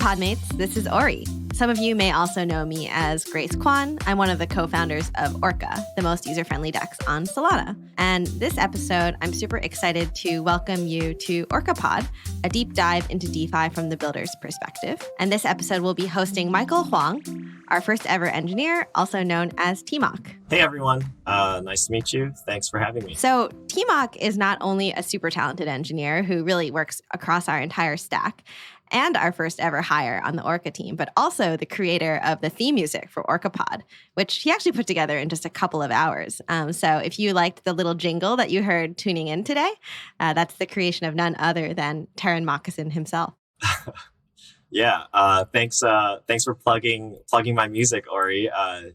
Podmates, this is Ori. Some of you may also know me as Grace Kwan. I'm one of the co-founders of Orca, the most user-friendly DEX on Solana. And this episode, I'm super excited to welcome you to OrcaPod, a deep dive into DeFi from the builder's perspective. And this episode will be hosting Michael Hwang, our first ever engineer, also known as tmoc. Hey everyone, nice to meet you. Thanks for having me. So tmoc is not only a super talented engineer who really works across our entire stack, and our first ever hire on the Orca team, but also the creator of the theme music for OrcaPod, which he actually put together in just a couple of hours. So if you liked the little jingle that you heard tuning in today, that's the creation of none other than Terran Moccasin himself. Yeah, thanks for plugging my music, Ori.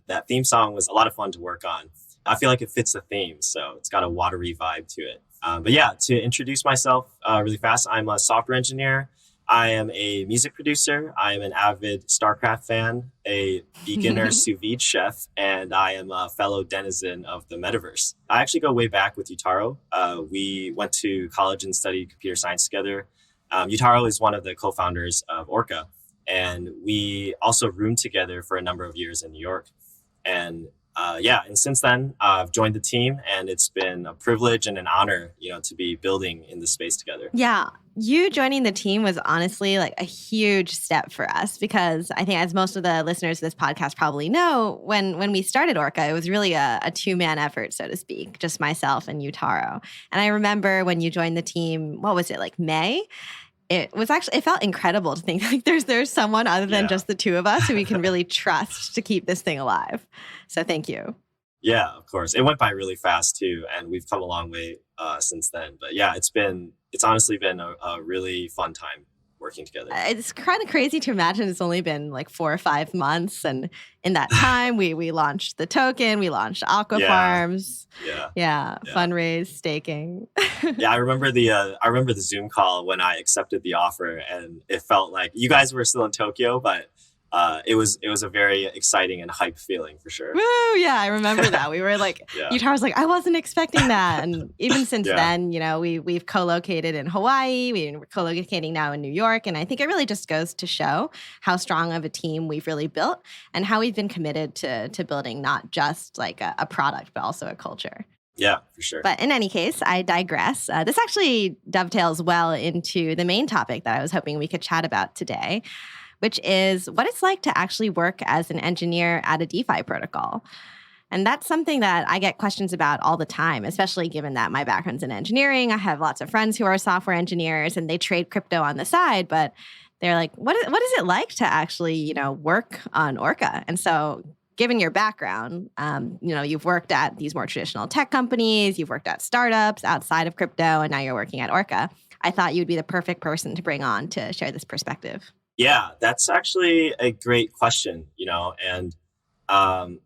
That theme song was a lot of fun to work on. I feel like it fits the theme, so it's got a watery vibe to it. But yeah, to introduce myself really fast, I'm a software engineer. I am a music producer. I am an avid StarCraft fan, a beginner sous vide chef, and I am a fellow denizen of the Metaverse. I actually go way back with Yutaro. We went to college and studied computer science together. Yutaro is one of the co-founders of Orca, and we also roomed together for a number of years in New York. And and since then, I've joined the team, and it's been a privilege and an honor, to be building in this space together. Yeah, you joining the team was honestly like a huge step for us because I think, as most of the listeners of this podcast probably know, when we started Orca, it was really a two-man effort, so to speak, just myself and Yutaro. And I remember when you joined the team, what was it, like May? It felt incredible to think like there's someone other than just the two of us who we can really trust to keep this thing alive. So thank you. Yeah, of course. It went by really fast too, and we've come a long way since then. But yeah, it's honestly been a really fun time working together. It's kind of crazy to imagine it's only been like 4 or 5 months, and in that time we launched the token, we launched Aqua Farms, fundraise, staking. Yeah, I remember the Zoom call when I accepted the offer, and it felt like you guys were still in Tokyo, but it was a very exciting and hype feeling for sure. Woo! Yeah, I remember that. We were like, Utah was like, I wasn't expecting that. And even since then, we've co-located in Hawaii. We're co-locating now in New York. And I think it really just goes to show how strong of a team we've really built and how we've been committed to building not just like a product, but also a culture. Yeah, for sure. But in any case, I digress. This actually dovetails well into the main topic that I was hoping we could chat about today, which is what it's like to actually work as an engineer at a DeFi protocol. And that's something that I get questions about all the time, especially given that my background's in engineering. I have lots of friends who are software engineers and they trade crypto on the side, but they're like, what is it like to actually, work on Orca? And so given your background, you've worked at these more traditional tech companies, you've worked at startups outside of crypto, and now you're working at Orca. I thought you'd be the perfect person to bring on to share this perspective. Yeah, that's actually a great question, and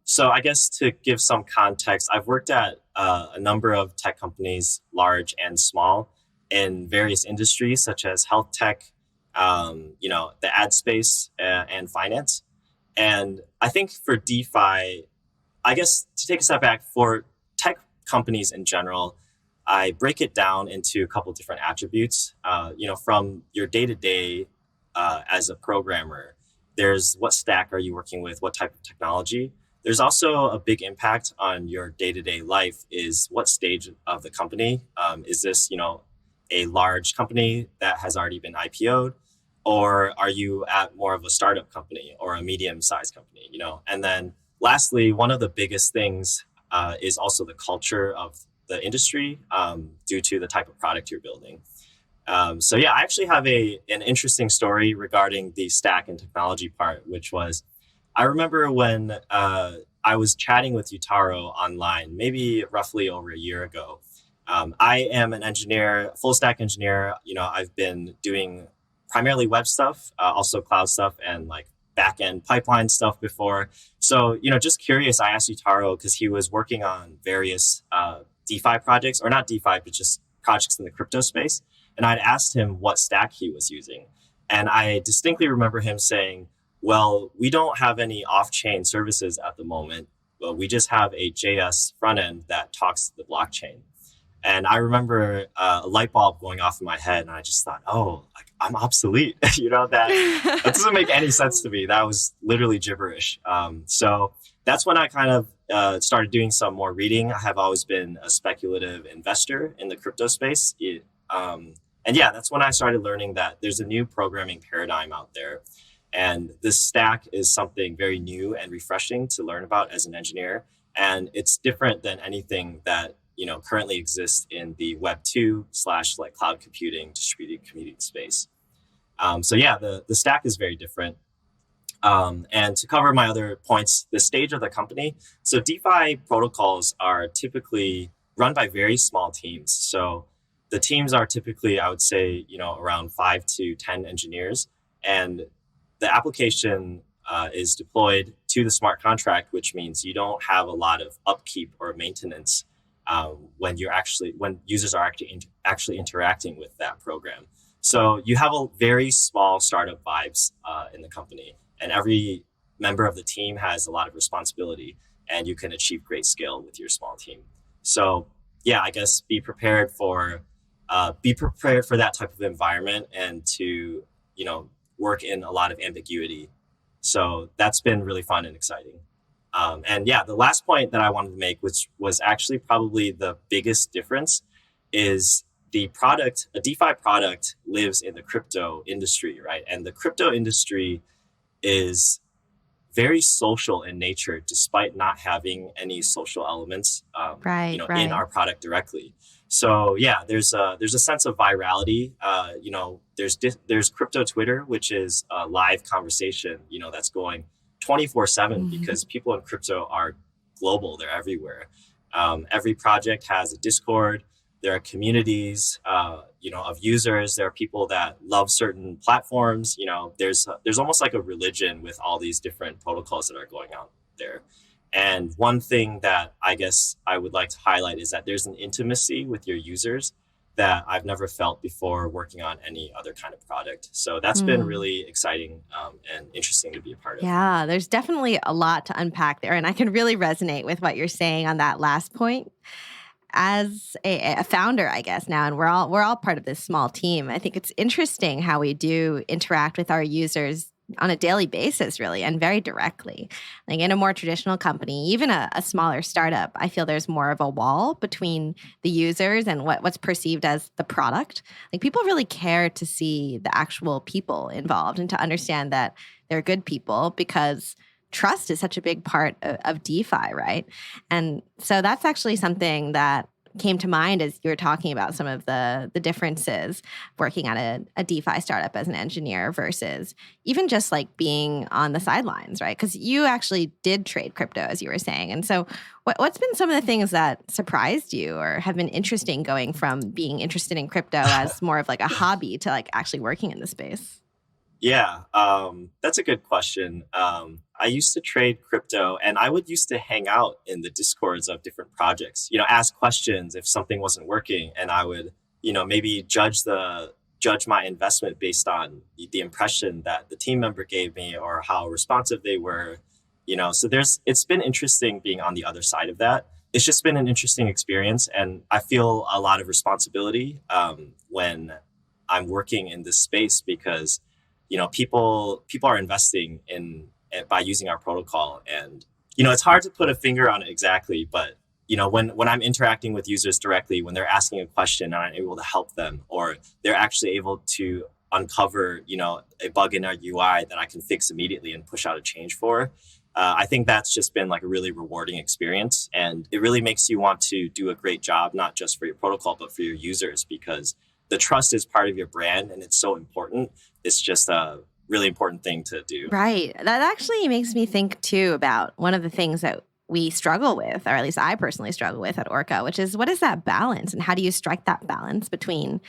so I guess to give some context, I've worked at a number of tech companies, large and small, in various industries such as health tech, the ad space and finance. And I think for DeFi, I guess to take a step back, for tech companies in general, I break it down into a couple of different attributes, from your day-to-day as a programmer. There's what stack are you working with, what type of technology. There's also a big impact on your day-to-day life is what stage of the company. Is this, a large company that has already been IPO'd? Or are you at more of a startup company or a medium-sized company, And then lastly, one of the biggest things is also the culture of the industry due to the type of product you're building. I actually have an interesting story regarding the stack and technology part, which was, I remember when I was chatting with Yutaro online, maybe roughly over a year ago. I am an engineer, full stack engineer. I've been doing primarily web stuff, also cloud stuff and like back-end pipeline stuff before. So, just curious, I asked Yutaro because he was working on various DeFi projects, or not DeFi, but just projects in the crypto space. And I'd asked him what stack he was using. And I distinctly remember him saying, well, we don't have any off-chain services at the moment, but we just have a JS front end that talks to the blockchain. And I remember a light bulb going off in my head, and I just thought, oh, like, I'm obsolete. That doesn't make any sense to me. That was literally gibberish. So that's when I kind of started doing some more reading. I have always been a speculative investor in the crypto space. And yeah, that's when I started learning that there's a new programming paradigm out there. And this stack is something very new and refreshing to learn about as an engineer. And it's different than anything that currently exists in the Web 2 / like cloud computing distributed computing space. So yeah, the stack is very different. And to cover my other points, the stage of the company. So DeFi protocols are typically run by very small teams. So the teams are typically, I would say, around 5 to 10 engineers. And the application is deployed to the smart contract, which means you don't have a lot of upkeep or maintenance when users are actually interacting with that program. So you have a very small startup vibes in the company, and every member of the team has a lot of responsibility, and you can achieve great scale with your small team. So yeah, I guess be prepared for that type of environment, and to work in a lot of ambiguity. So that's been really fun and exciting. And yeah, the last point that I wanted to make, which was actually probably the biggest difference, is a DeFi product lives in the crypto industry, right? And the crypto industry is very social in nature, despite not having any social elements, in our product directly. So yeah, there's a sense of virality. There's crypto Twitter, which is a live conversation, that's going 24/7 because people in crypto are global. They're everywhere. Every project has a Discord. There are communities, of users. There are people that love certain platforms. There's almost like a religion with all these different protocols that are going out there. And one thing that I guess I would like to highlight is that there's an intimacy with your users that I've never felt before working on any other kind of product. So that's been really exciting and interesting to be a part of. Yeah, there's definitely a lot to unpack there. And I can really resonate with what you're saying on that last point. As a founder, I guess now, and we're all part of this small team, I think it's interesting how we do interact with our users on a daily basis, really, and very directly. Like in a more traditional company, even a smaller startup, I feel there's more of a wall between the users and what's perceived as the product. Like people really care to see the actual people involved and to understand that they're good people, because trust is such a big part of DeFi, right? And so that's actually something that came to mind as you were talking about some of the differences working at a DeFi startup as an engineer versus even just like being on the sidelines, right? Because you actually did trade crypto, as you were saying. And so what's been some of the things that surprised you or have been interesting going from being interested in crypto as more of like a hobby to like actually working in the space? Yeah, that's a good question. I used to trade crypto, and I would used to hang out in the discords of different projects, ask questions if something wasn't working, and I would, maybe judge my investment based on the impression that the team member gave me or how responsive they were, so it's been interesting being on the other side of that. It's just been an interesting experience, and I feel a lot of responsibility when I'm working in this space, because people are investing in by using our protocol, and it's hard to put a finger on it exactly, but when I'm interacting with users directly, when they're asking a question and I'm able to help them, or they're actually able to uncover a bug in our UI that I can fix immediately and push out a change for, I think that's just been like a really rewarding experience, and it really makes you want to do a great job, not just for your protocol but for your users, because the trust is part of your brand and it's so important. It's just a really important thing to do. Right. That actually makes me think too about one of the things that we struggle with, or at least I personally struggle with at Orca, which is what is that balance and how do you strike that balance between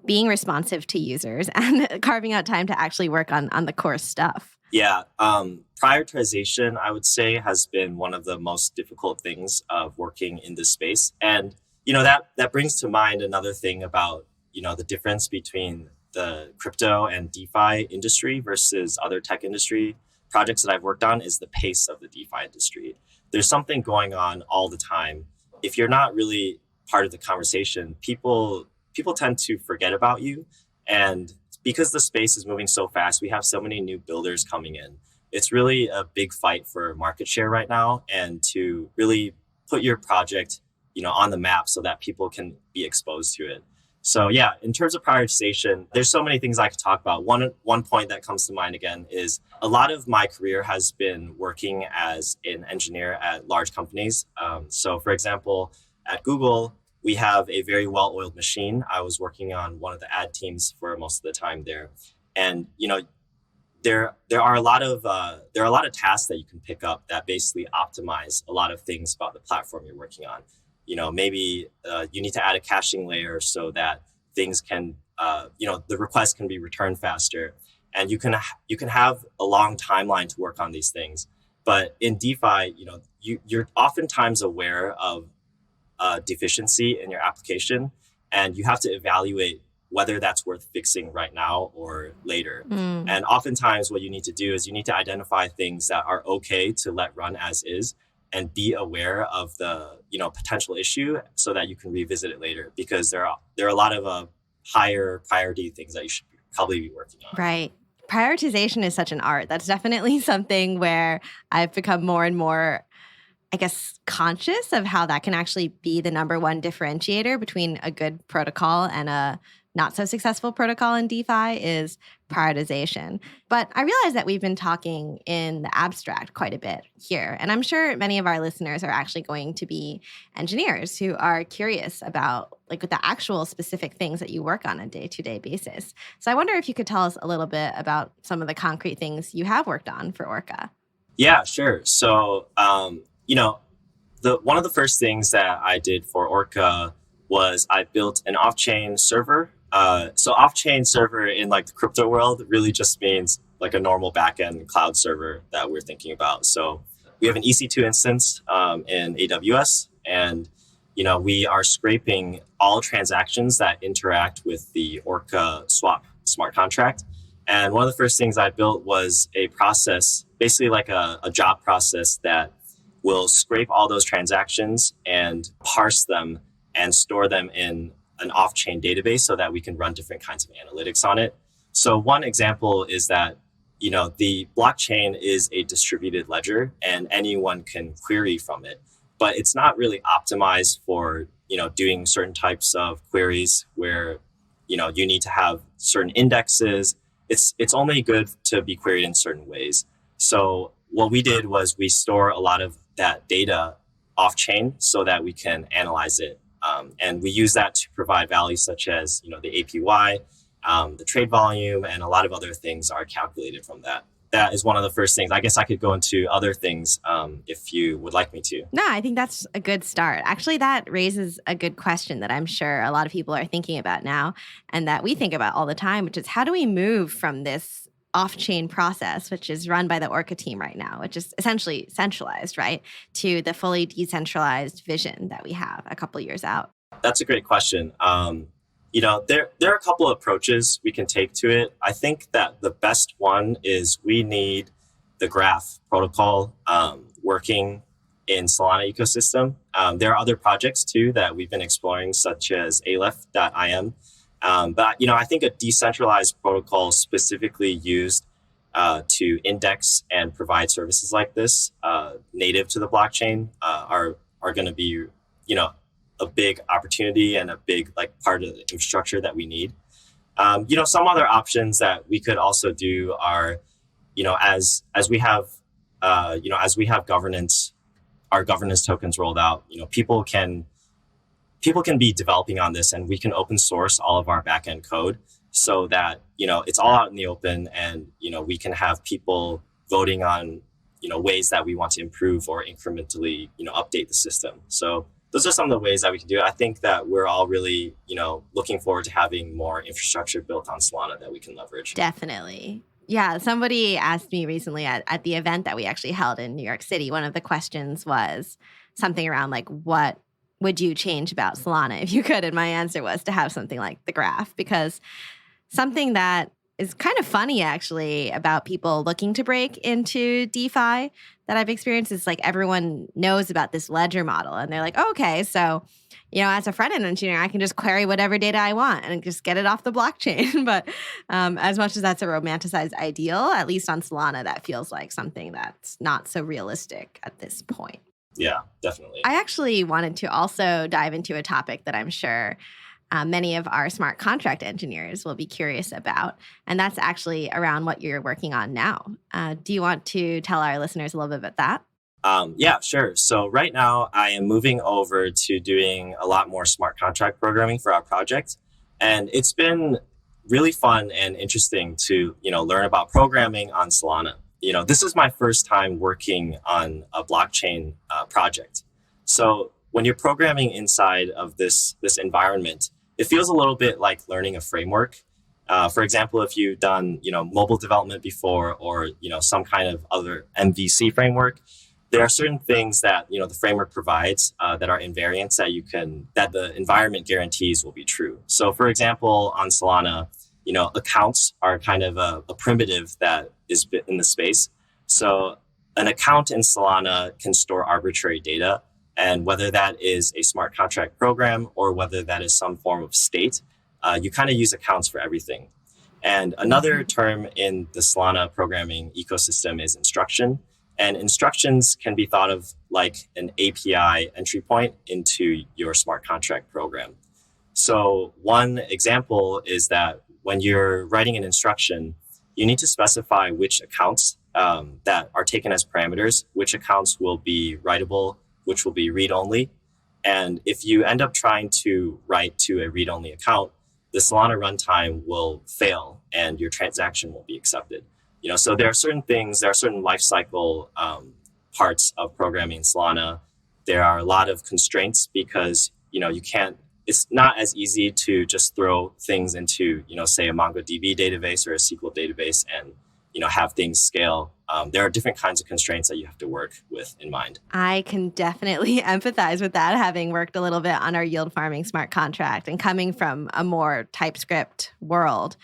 being responsive to users and carving out time to actually work on the core stuff? Yeah. Prioritization, I would say, has been one of the most difficult things of working in this space. And, that brings to mind another thing about the difference between the crypto and DeFi industry versus other tech industry projects that I've worked on is the pace of the DeFi industry. There's something going on all the time. If you're not really part of the conversation, people tend to forget about you. And because the space is moving so fast, we have so many new builders coming in. It's really a big fight for market share right now, and to really put your project, on the map so that people can be exposed to it. So yeah, in terms of prioritization, there's so many things I could talk about. One point that comes to mind again is a lot of my career has been working as an engineer at large companies. So for example, at Google, we have a very well-oiled machine. I was working on one of the ad teams for most of the time there, and there are a lot of tasks that you can pick up that basically optimize a lot of things about the platform you're working on. Maybe you need to add a caching layer so that things can, the request can be returned faster, and you can have a long timeline to work on these things. But in DeFi, you're oftentimes aware of deficiency in your application, and you have to evaluate whether that's worth fixing right now or later. And oftentimes what you need to do is you need to identify things that are okay to let run as is, and be aware of the potential issue so that you can revisit it later, because there are a lot of higher priority things that you should probably be working on. Right. Prioritization is such an art. That's definitely something where I've become more and more, I guess, conscious of how that can actually be the number one differentiator between a good protocol and a not so successful protocol in DeFi is prioritization. But I realize that we've been talking in the abstract quite a bit here. And I'm sure many of our listeners are actually going to be engineers who are curious about the actual specific things that you work on a day-to-day basis. So I wonder if you could tell us a little bit about some of the concrete things you have worked on for Orca. Yeah, sure. So, one of the first things that I did for Orca was I built an off-chain server. So off-chain server in the crypto world really just means a normal backend cloud server that we're thinking about. So we have an EC2 instance in AWS, and we are scraping all transactions that interact with the Orca swap smart contract. And one of the first things I built was a process, basically a job process that will scrape all those transactions and parse them and store them in an off-chain database so that we can run different kinds of analytics on it. So one example is that, the blockchain is a distributed ledger and anyone can query from it, but it's not really optimized for, doing certain types of queries where, you need to have certain indexes. It's only good to be queried in certain ways. So what we did was we store a lot of that data off-chain so that we can analyze it. And we use that to provide values such as, the APY, the trade volume, and a lot of other things are calculated from that. That is one of the first things. I guess I could go into other things if you would like me to. No, I think that's a good start. Actually, that raises a good question that I'm sure a lot of people are thinking about now and that we think about all the time, which is how do we move from this off-chain process, which is run by the Orca team right now, which is essentially centralized, right, to the fully decentralized vision that we have a couple years out? That's a great question. There are a couple of approaches we can take to it. I think that the best one is we need the Graph protocol working in Solana ecosystem. There are other projects too that we've been exploring, such as Aleph.im. But I think a decentralized protocol specifically used to index and provide services like this native to the blockchain are going to be a big opportunity and a big part of the infrastructure that we need. Some other options that we could also do are as we have governance, our governance tokens rolled out, people can be developing on this, and we can open source all of our backend code so that, it's all out in the open, and, we can have people voting on, ways that we want to improve or incrementally, update the system. So those are some of the ways that we can do it. I think that we're all really, looking forward to having more infrastructure built on Solana that we can leverage. Definitely. Yeah, somebody asked me recently at the event that we actually held in New York City, one of the questions was something around what would you change about Solana if you could? And my answer was to have something like the Graph, because something that is kind of funny actually about people looking to break into DeFi that I've experienced is like everyone knows about this ledger model and they're like, oh, okay, so as a front-end engineer, I can just query whatever data I want and just get it off the blockchain. But as much as that's a romanticized ideal, at least on Solana, that feels like something that's not so realistic at this point. Yeah, definitely. I actually wanted to also dive into a topic that I'm sure many of our smart contract engineers will be curious about, and that's actually around what you're working on now. Do you want to tell our listeners a little bit about that? Yeah, sure. So right now I am moving over to doing a lot more smart contract programming for our project. And it's been really fun and interesting to, learn about programming on Solana. This is my first time working on a blockchain project. So when you're programming inside of this environment, it feels a little bit like learning a framework. For example, if you've done, mobile development before or, some kind of other MVC framework, there are certain things that the framework provides that are invariants that the environment guarantees will be true. So, for example, on Solana, accounts are kind of a primitive that is in the space. So, an account in Solana can store arbitrary data, and whether that is a smart contract program or whether that is some form of state, you kind of use accounts for everything. And another term in the Solana programming ecosystem is instruction. And instructions can be thought of like an API entry point into your smart contract program. So one example is that when you're writing an instruction, you need to specify which accounts that are taken as parameters, which accounts will be writable, which will be read-only. And if you end up trying to write to a read-only account, the Solana runtime will fail and your transaction won't be accepted. So there are certain life cycle parts of programming in Solana. There are a lot of constraints because, it's not as easy to just throw things into, say a MongoDB database or a SQL database and, have things scale. There are different kinds of constraints that you have to work with in mind. I can definitely empathize with that, having worked a little bit on our yield farming smart contract and coming from a more TypeScript world.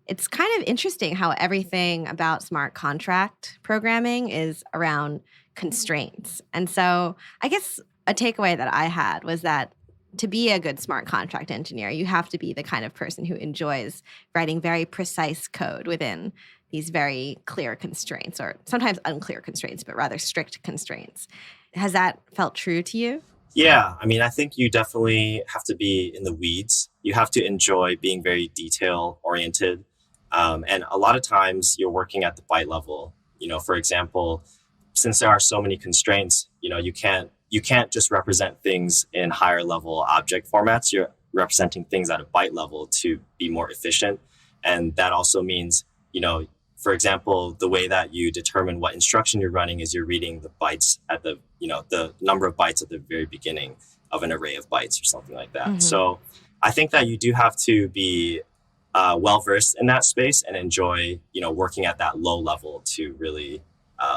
It's kind of interesting how everything about smart contract programming is around constraints. And so I guess a takeaway that I had was that to be a good smart contract engineer, you have to be the kind of person who enjoys writing very precise code within these very clear constraints, or sometimes unclear constraints, but rather strict constraints. Has that felt true to you? Yeah, I think you definitely have to be in the weeds. You have to enjoy being very detail oriented. And a lot of times you're working at the byte level. For example, since there are so many constraints, you can't just represent things in higher level object formats. You're representing things at a byte level to be more efficient. And that also means, for example, the way that you determine what instruction you're running is you're reading the bytes at the number of bytes at the very beginning of an array of bytes or something like that. Mm-hmm. So I think that you do have to be well-versed in that space and enjoy, working at that low level to really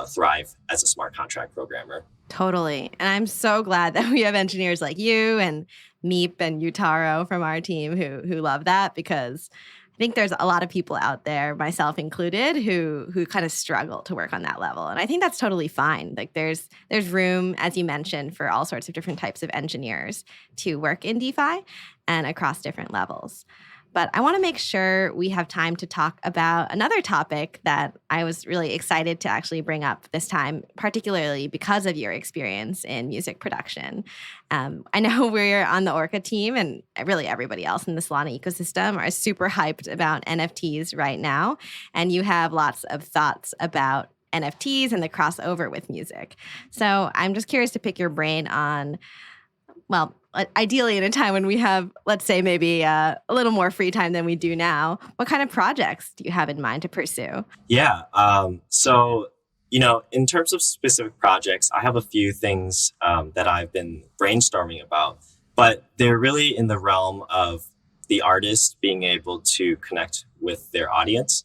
thrive as a smart contract programmer. Totally. And I'm so glad that we have engineers like you and Meep and Utaro from our team who love that, because I think there's a lot of people out there, myself included, who kind of struggle to work on that level. And I think that's totally fine. Like there's room, as you mentioned, for all sorts of different types of engineers to work in DeFi and across different levels. But I want to make sure we have time to talk about another topic that I was really excited to actually bring up this time, particularly because of your experience in music production. I know we're on the Orca team, and really everybody else in the Solana ecosystem are super hyped about NFTs right now. And you have lots of thoughts about NFTs and the crossover with music. So I'm just curious to pick your brain on, well, ideally in a time when we have, let's say, maybe a little more free time than we do now, what kind of projects do you have in mind to pursue? Yeah. So, in terms of specific projects, I have a few things that I've been brainstorming about, but they're really in the realm of the artist being able to connect with their audience.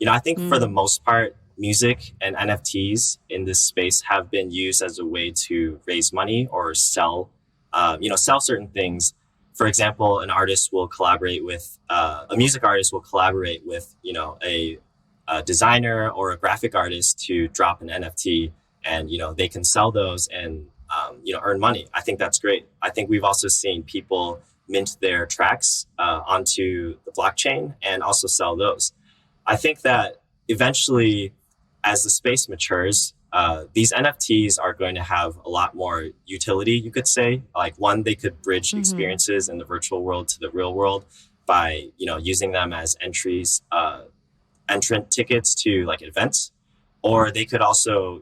I think for the most part, music and NFTs in this space have been used as a way to raise money or sell certain things. For example, a music artist will collaborate with, a designer or a graphic artist to drop an NFT. and they can sell those and earn money. I think that's great. I think we've also seen people mint their tracks onto the blockchain and also sell those. I think that eventually, as the space matures, these NFTs are going to have a lot more utility, you could say. Like, one, they could bridge experiences in the virtual world to the real world by using them as entrant tickets to like events. Or they could also,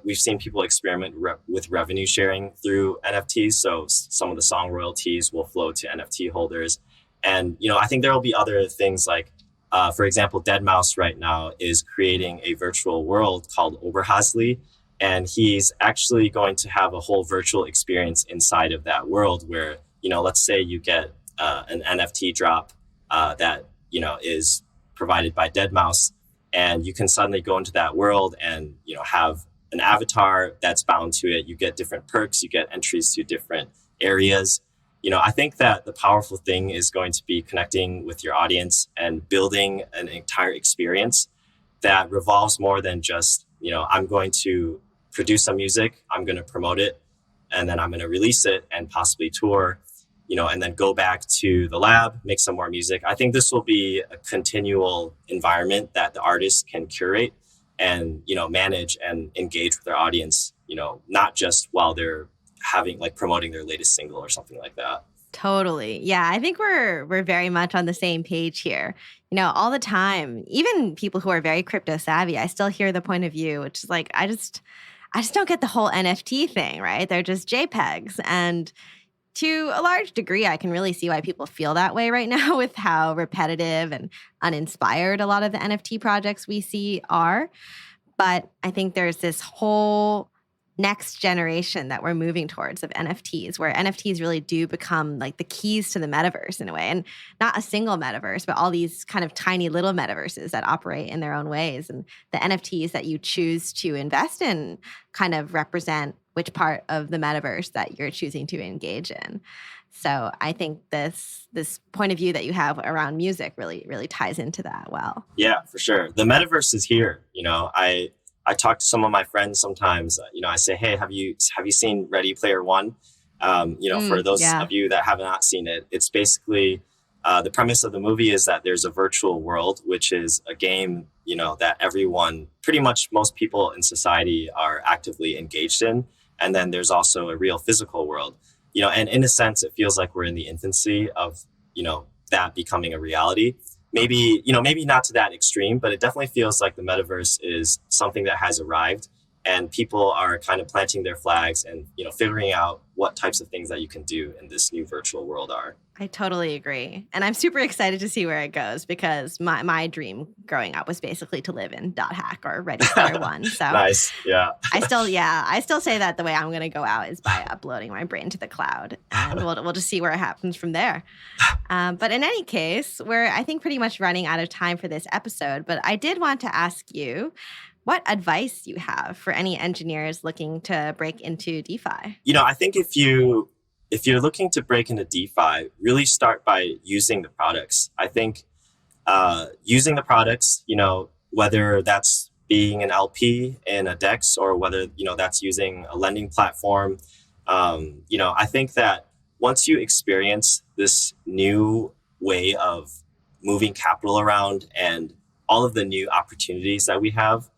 we've seen people experiment with revenue sharing through NFTs. So some of the song royalties will flow to NFT holders. And, I think there will be other things like, for example, deadmau5 right now is creating a virtual world called Oberhasli. And he's actually going to have a whole virtual experience inside of that world where, let's say you get an NFT drop that, is provided by deadmau5. And you can suddenly go into that world and, have an avatar that's bound to it. You get different perks, you get entries to different areas. I think that the powerful thing is going to be connecting with your audience and building an entire experience that revolves more than just, I'm going to produce some music, I'm going to promote it, and then I'm going to release it and possibly tour, and then go back to the lab, make some more music. I think this will be a continual environment that the artists can curate and, manage and engage with their audience, not just while they're promoting their latest single or something like that. Totally. Yeah, I think we're very much on the same page here. All the time, even people who are very crypto savvy, I still hear the point of view, which is like, I just don't get the whole NFT thing, right? They're just JPEGs. And to a large degree, I can really see why people feel that way right now with how repetitive and uninspired a lot of the NFT projects we see are. But I think there's this whole next generation that we're moving towards of NFTs, where NFTs really do become like the keys to the metaverse in a way, and not a single metaverse, but all these kind of tiny little metaverses that operate in their own ways. And the NFTs that you choose to invest in kind of represent which part of the metaverse that you're choosing to engage in. So I think this point of view that you have around music really, really ties into that well. Yeah, for sure. The metaverse is here. I talk to some of my friends sometimes. I say, "Hey, have you seen Ready Player One?" For those of you that have not seen it, it's basically the premise of the movie is that there's a virtual world, which is a game, that everyone, pretty much most people in society, are actively engaged in, and then there's also a real physical world. And in a sense, it feels like we're in the infancy of that becoming a reality. Maybe not to that extreme, but it definitely feels like the metaverse is something that has arrived and people are kind of planting their flags and, figuring out what types of things that you can do in this new virtual world are. I totally agree. And I'm super excited to see where it goes because my dream growing up was basically to live in .hack or Ready Player One. So nice. Yeah. I still say that the way I'm going to go out is by uploading my brain to the cloud, and we'll just see where it happens from there. But in any case, we're, I think, pretty much running out of time for this episode. But I did want to ask you what advice you have for any engineers looking to break into DeFi. I think if you're looking to break into DeFi, really start by using the products. I think using the products, whether that's being an LP in a DEX or whether, that's using a lending platform, I think that once you experience this new way of moving capital around and all of the new opportunities that we have,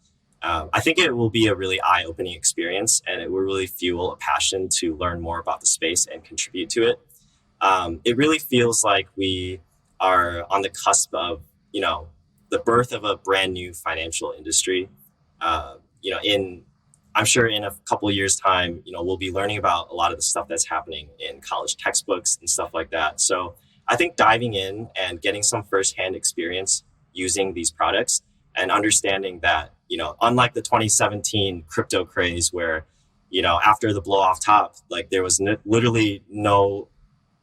I think it will be a really eye-opening experience, and it will really fuel a passion to learn more about the space and contribute to it. It really feels like we are on the cusp of, the birth of a brand new financial industry. I'm sure in a couple of years' time, we'll be learning about a lot of the stuff that's happening in college textbooks and stuff like that. So I think diving in and getting some firsthand experience using these products and understanding that, unlike the 2017 crypto craze where, after the blow off top, like there was literally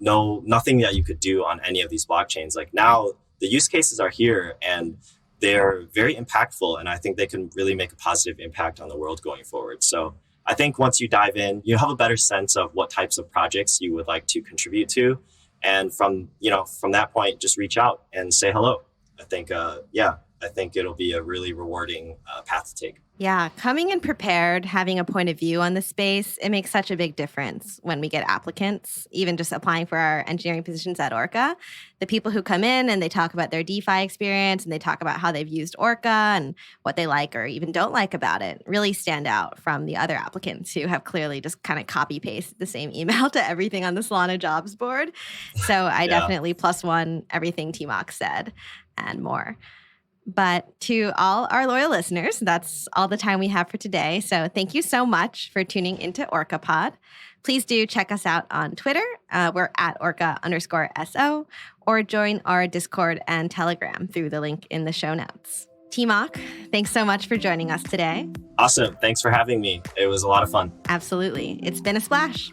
nothing that you could do on any of these blockchains. Like now the use cases are here and they're very impactful. And I think they can really make a positive impact on the world going forward. So I think once you dive in, you have a better sense of what types of projects you would like to contribute to. And from that point, just reach out and say hello. I think it'll be a really rewarding path to take. Yeah, coming in prepared, having a point of view on the space, it makes such a big difference when we get applicants, even just applying for our engineering positions at Orca. The people who come in and they talk about their DeFi experience and they talk about how they've used Orca and what they like or even don't like about it really stand out from the other applicants who have clearly just kind of copy pasted the same email to everything on the Solana jobs board. So I Yeah. definitely +1 everything tmoc said and more. But to all our loyal listeners, that's all the time we have for today. So thank you so much for tuning into OrcaPod. Please do check us out on Twitter. We're at Orca_SO, or join our Discord and Telegram through the link in the show notes. tmoc, thanks so much for joining us today. Awesome. Thanks for having me. It was a lot of fun. Absolutely. It's been a splash.